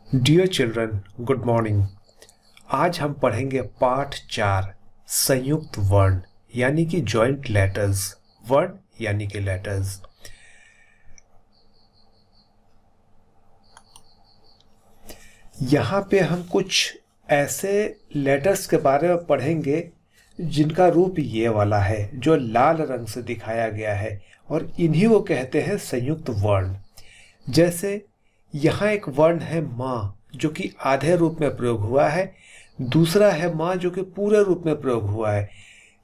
Dear children, good morning. आज हम पढ़ेंगे पाठ 4 संयुक्त वर्ण यानी कि जॉइंट लेटर्स। वर्ण यानी कि लेटर्स। यहाँ पे हम कुछ ऐसे लेटर्स के बारे में पढ़ेंगे जिनका रूप ये वाला है, जो लाल रंग से दिखाया गया है, और इन्हीं को कहते हैं संयुक्त वर्ण। जैसे यहाँ एक वर्ण है माँ, जो कि आधे रूप में प्रयोग हुआ है। दूसरा है माँ, जो कि पूरे रूप में प्रयोग हुआ है।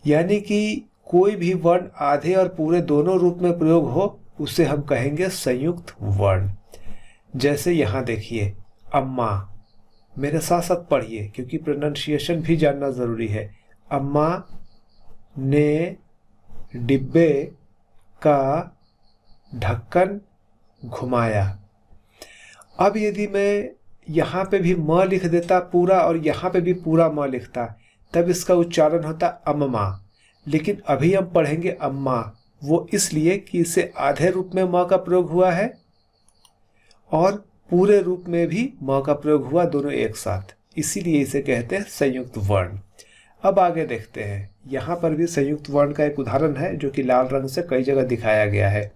यानी कि कोई भी वर्ण आधे और पूरे दोनों रूप में प्रयोग हो, उसे हम कहेंगे संयुक्त वर्ण। जैसे यहाँ देखिए, अम्मा। मेरे साथ साथ पढ़िए, क्योंकि प्रोनाउंसिएशन भी जानना ज़रूरी है। अम्मा ने डिब्बे का ढक्कन घुमाया। अब यदि मैं यहाँ पे भी म लिख देता पूरा और यहाँ पे भी पूरा म लिखता, तब इसका उच्चारण होता अम्मा। लेकिन अभी हम पढ़ेंगे अम्मा, वो इसलिए कि इसे आधे रूप में म का प्रयोग हुआ है और पूरे रूप में भी म का प्रयोग हुआ, दोनों एक साथ। इसीलिए इसे कहते हैं संयुक्त वर्ण। अब आगे देखते हैं। यहाँ पर भी संयुक्त वर्ण का एक उदाहरण है, जो कि लाल रंग से कई जगह दिखाया गया है।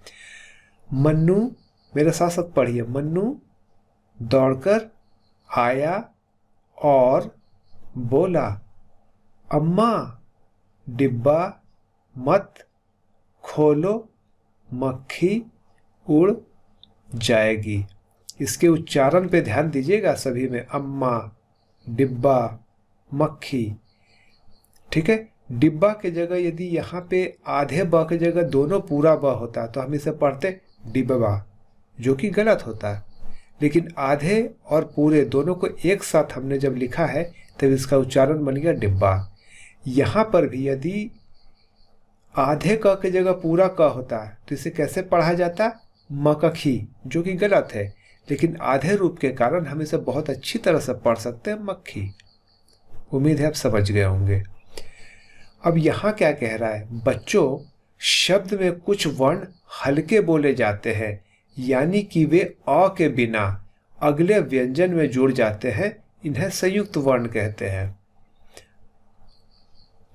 मन्नू, मेरे साथ साथ पढ़िए। मन्नू दौड़कर आया और बोला, अम्मा डिब्बा मत खोलो, मक्खी उड़ जाएगी। इसके उच्चारण पे ध्यान दीजिएगा सभी में। अम्मा, डिब्बा, मक्खी। ठीक है। डिब्बा के जगह यदि यहाँ पे आधे ब के जगह दोनों पूरा ब होता तो हम इसे पढ़ते डिब्बा, जो कि गलत होता है। लेकिन आधे और पूरे दोनों को एक साथ हमने जब लिखा है, तब इसका उच्चारण बन गया डिब्बा। यहाँ पर भी यदि आधे क के जगह पूरा क होता है तो इसे कैसे पढ़ा जाता? मक्खी, जो कि गलत है। लेकिन आधे रूप के कारण हम इसे बहुत अच्छी तरह से पढ़ सकते हैं, मक्खी। उम्मीद है आप समझ गए होंगे। अब यहाँ क्या कह रहा है? बच्चों, शब्द में कुछ वर्ण हल्के बोले जाते हैं, यानी कि वे अ के बिना अगले व्यंजन में जुड़ जाते हैं। इन्हें संयुक्त वर्ण कहते हैं।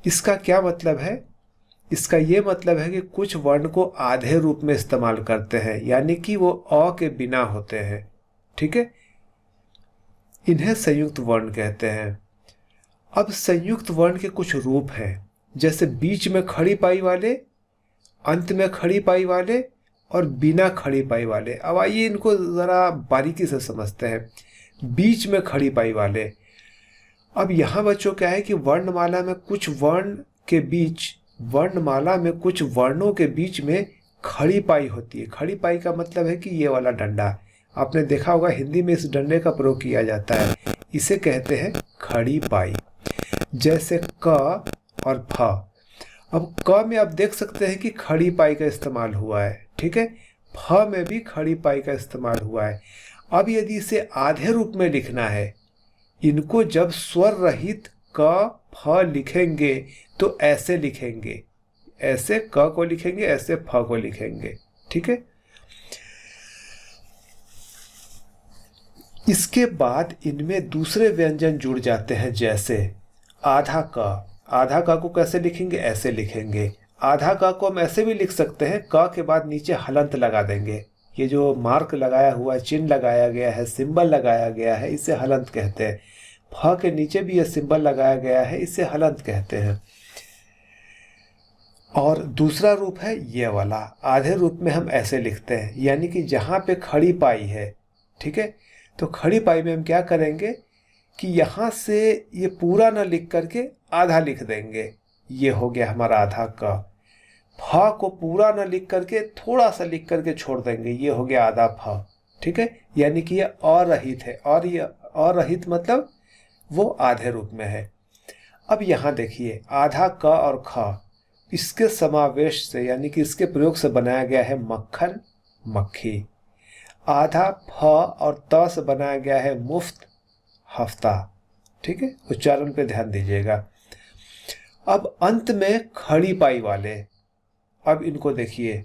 इसका क्या मतलब है? इसका ये मतलब है कि कुछ वर्ण को आधे रूप में इस्तेमाल करते हैं, यानी कि वो अ के बिना होते हैं। ठीक है। इन्हें संयुक्त वर्ण कहते हैं। अब संयुक्त वर्ण के कुछ रूप हैं, जैसे बीच में खड़ी पाई वाले, अंत में खड़ी पाई वाले और बिना खड़ी पाई वाले। अब आइए इनको ज़रा बारीकी से समझते हैं। बीच में खड़ी पाई वाले। अब यहाँ बच्चों क्या है कि वर्णमाला में कुछ वर्णों के बीच में खड़ी पाई होती है। खड़ी पाई का मतलब है कि ये वाला डंडा। आपने देखा होगा हिंदी में इस डंडे का प्रयोग किया जाता है। इसे कहते हैं खड़ी पाई। जैसे क और फ। अब क में आप देख सकते हैं कि खड़ी पाई का इस्तेमाल हुआ है। ठीक है। फ में भी खड़ी पाई का इस्तेमाल हुआ है। अब यदि इसे आधे रूप में लिखना है, इनको जब स्वर रहित क फ लिखेंगे तो ऐसे लिखेंगे। ऐसे क को लिखेंगे, ऐसे फ को लिखेंगे। ठीक है। इसके बाद इनमें दूसरे व्यंजन जुड़ जाते हैं, जैसे आधा क। आधा क को कैसे लिखेंगे? ऐसे लिखेंगे। आधा क को हम ऐसे भी लिख सकते हैं, क के बाद नीचे हलंत लगा देंगे। ये जो मार्क लगाया हुआ है, चिन्ह लगाया गया है, सिंबल लगाया गया है, इसे हलंत कहते हैं। फ के नीचे भी ये सिंबल लगाया गया है, इसे हलंत कहते हैं। और दूसरा रूप है ये वाला। आधे रूप में हम ऐसे लिखते हैं, यानी कि जहाँ पे खड़ी पाई है। ठीक है। तो खड़ी पाई में हम क्या करेंगे कि यहाँ से ये पूरा ना लिख करके आधा लिख देंगे। ये हो गया हमारा आधा क। फ को पूरा ना लिख करके थोड़ा सा लिख करके छोड़ देंगे। ये हो गया आधा फ। ठीक है। यानी कि ये अरहित है, और ये अरहित मतलब वो आधे रूप में है। अब यहाँ देखिए, आधा क और ख, इसके समावेश से यानी कि इसके प्रयोग से बनाया गया है मक्खन, मक्खी। आधा फ और त से बनाया गया है मुफ्त, हफ्ता। ठीक है। उच्चारण पे ध्यान दीजिएगा। अब अंत में खड़ी पाई वाले। अब इनको देखिए,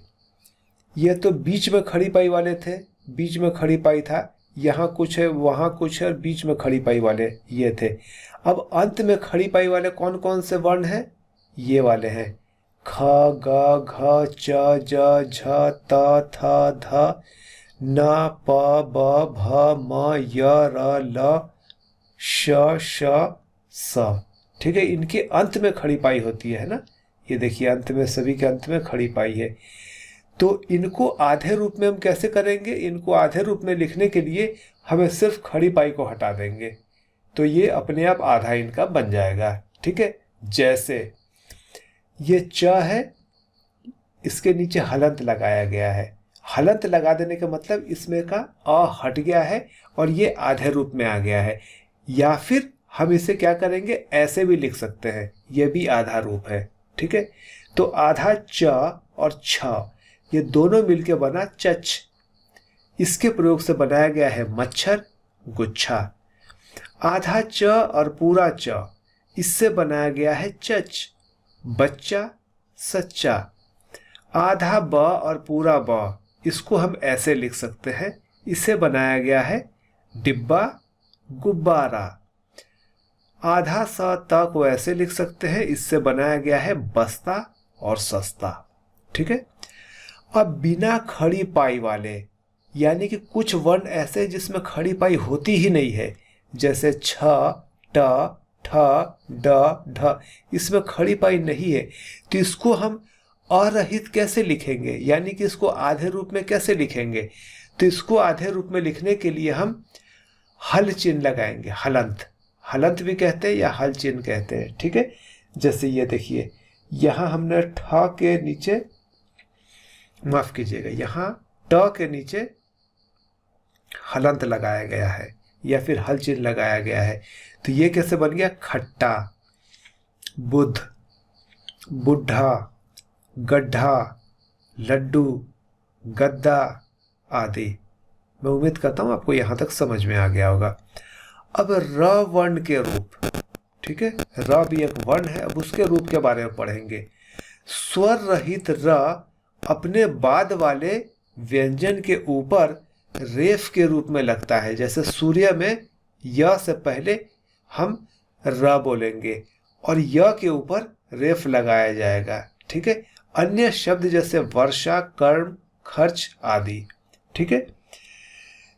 ये तो बीच में खड़ी पाई वाले थे, बीच में खड़ी पाई था। यहाँ कुछ है, वहाँ कुछ है, और बीच में खड़ी पाई वाले ये थे। अब अंत में खड़ी पाई वाले कौन कौन से वर्ण हैं? ये वाले हैं, ख, ग, घ, च, ज, झ, त, थ, ध, न, प, ब, भ, म, य, र, ल, श, श, स। ठीक है, इनके अंत में खड़ी पाई होती है ना, ये देखिए अंत में, सभी के अंत में खड़ी पाई है। तो इनको आधे रूप में हम कैसे करेंगे? इनको आधे रूप में लिखने के लिए हमें सिर्फ खड़ी पाई को हटा देंगे, तो ये अपने आप आधा इनका बन जाएगा। ठीक है, जैसे ये च है, इसके नीचे हलंत लगाया गया है। हलंत लगा देने का मतलब इसमें का अ हट गया है और ये आधे रूप में आ गया है। या फिर हम इसे क्या करेंगे, ऐसे भी लिख सकते हैं, ये भी आधा रूप है। ठीक है, तो आधा च और छ ये दोनों मिलके बना चच। इसके प्रयोग से बनाया गया है मच्छर, गुच्छा। आधा च और पूरा च, इससे बनाया गया है चच, बच्चा, सच्चा। आधा ब और पूरा ब, इसको हम ऐसे लिख सकते हैं, इससे बनाया गया है डिब्बा, गुब्बारा। आधा स त को ऐसे लिख सकते हैं, इससे बनाया गया है बस्ता और सस्ता। ठीक है, अब बिना खड़ी पाई वाले, यानी कि कुछ वर्ण ऐसे जिसमें खड़ी पाई होती ही नहीं है, जैसे छ, ट, ठ, ड, ढ, इसमें खड़ी पाई नहीं है, तो इसको हम अरहित कैसे लिखेंगे, यानी कि इसको आधे रूप में कैसे लिखेंगे? तो इसको आधे रूप में लिखने के लिए हम हल चिन्ह लगाएंगे, हलंत। हलंत भी कहते हैं या हल चिन्ह कहते हैं। ठीक है, जैसे ये देखिए, यहाँ हमने ठ के नीचे, माफ कीजिएगा, यहाँ ट के नीचे हलंत लगाया गया है या फिर हल चिन्ह लगाया गया है। तो ये कैसे बन गया? खट्टा, बुध, बुढ़ा, गड्ढा, लड्डू, गद्दा आदि। मैं उम्मीद करता हूं आपको यहां तक समझ में आ गया होगा। अब र वर्ण के रूप, ठीक है, र भी एक वर्ण है, अब उसके रूप के बारे में पढ़ेंगे। स्वर रहित र अपने बाद वाले व्यंजन के ऊपर रेफ के रूप में लगता है। जैसे सूर्य में य से पहले हम र बोलेंगे और य के ऊपर रेफ लगाया जाएगा। ठीक है, अन्य शब्द जैसे वर्षा, कर्म, खर्च आदि। ठीक है,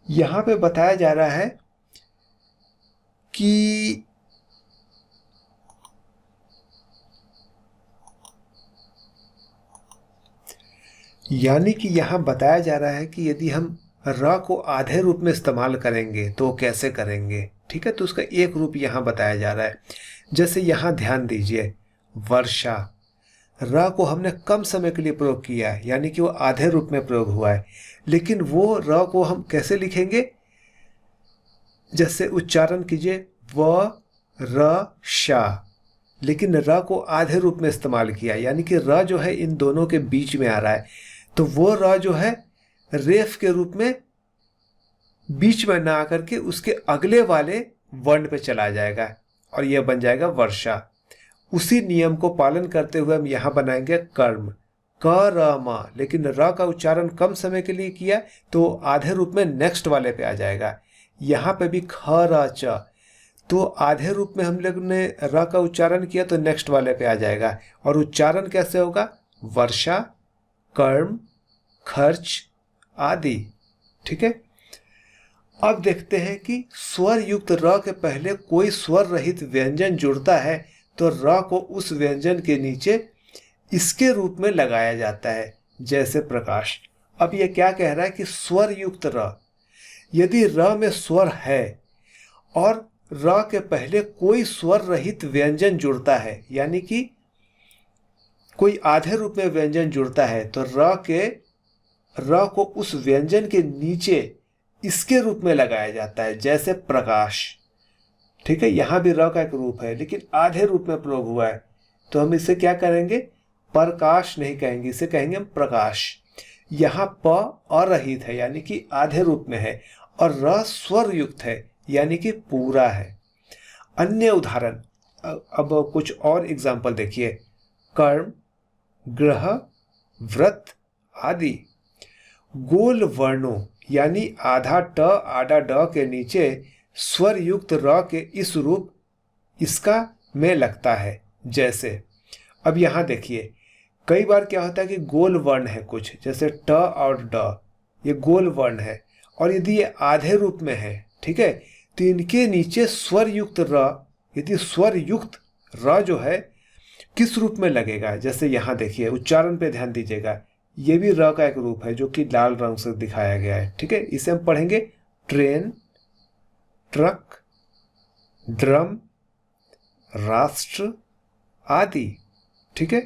यहां पे बताया जा रहा है कि यानी कि यहां बताया जा रहा है कि यदि हम र को आधे रूप में इस्तेमाल करेंगे तो कैसे करेंगे। ठीक है, तो उसका एक रूप यहां बताया जा रहा है। जैसे यहां ध्यान दीजिए, वर्षा, र को हमने कम समय के लिए प्रयोग किया है, यानी कि वो आधे रूप में प्रयोग हुआ है, लेकिन वो र को हम कैसे लिखेंगे? जैसे उच्चारण कीजिए, व र शा, लेकिन र को आधे रूप में इस्तेमाल किया, यानी कि र जो है इन दोनों के बीच में आ रहा है, तो वो र जो है रेफ के रूप में बीच में ना आकर के उसके अगले वाले वर्ण पे चला जाएगा और यह बन जाएगा वर्षा। उसी नियम को पालन करते हुए हम यहां बनाएंगे कर्म, क र म, लेकिन र का उच्चारण कम समय के लिए किया तो आधे रूप में नेक्स्ट वाले पे आ जाएगा। यहाँ पे भी ख र च, तो आधे रूप में हम लोग ने र का उच्चारण किया तो नेक्स्ट वाले पे आ जाएगा। और उच्चारण कैसे होगा? वर्षा, कर्म, खर्च आदि। ठीक है, अब देखते हैं कि स्वर युक्त र के पहले कोई स्वर रहित व्यंजन जुड़ता है तो र को उस व्यंजन के नीचे इसके रूप में लगाया जाता है, जैसे प्रकाश। अब यह क्या कह रहा है कि स्वर युक्त र, यदि र में स्वर है और र के पहले कोई स्वर रहित व्यंजन जुड़ता है, यानी कि कोई आधे रूप में व्यंजन जुड़ता है, तो र को उस व्यंजन के नीचे इसके रूप में लगाया जाता है, जैसे प्रकाश। ठीक है, यहां भी र का एक रूप है लेकिन आधे रूप में प्रयोग हुआ है, तो हम इसे क्या करेंगे? प्रकाश नहीं कहेंगे, इसे कहेंगे हम प्रकाश। यहां प अरहित है, यानी कि आधे रूप में है, और र स्वर युक्त है, यानी कि पूरा है। अन्य उदाहरण, अब कुछ और एग्जाम्पल देखिए, कर्म, ग्रह, व्रत आदि। गोल वर्णों यानी आधा ट आधा ड के नीचे स्वर युक्त र के इस रूप इसका में लगता है। जैसे अब यहाँ देखिए, कई बार क्या होता है कि गोल वर्ण है कुछ, जैसे ट और ड, ये गोल वर्ण है, और यदि ये आधे रूप में है, ठीक है, तो इनके नीचे स्वर युक्त र, यदि स्वर युक्त र जो है किस रूप में लगेगा, जैसे यहाँ देखिए, उच्चारण पे ध्यान दीजिएगा, ये भी र का एक रूप है जो कि लाल रंग से दिखाया गया है, ठीक है। इसे हम पढ़ेंगे ट्रेन, ट्रक, ड्रम, राष्ट्र आदि, ठीक है।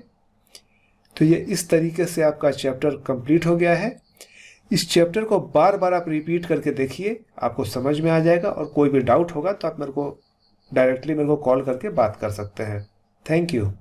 तो ये इस तरीके से आपका चैप्टर कंप्लीट हो गया है। इस चैप्टर को बार बार आप रिपीट करके देखिए, आपको समझ में आ जाएगा, और कोई भी डाउट होगा तो आप डायरेक्टली मेरे को कॉल करके बात कर सकते हैं। Thank you.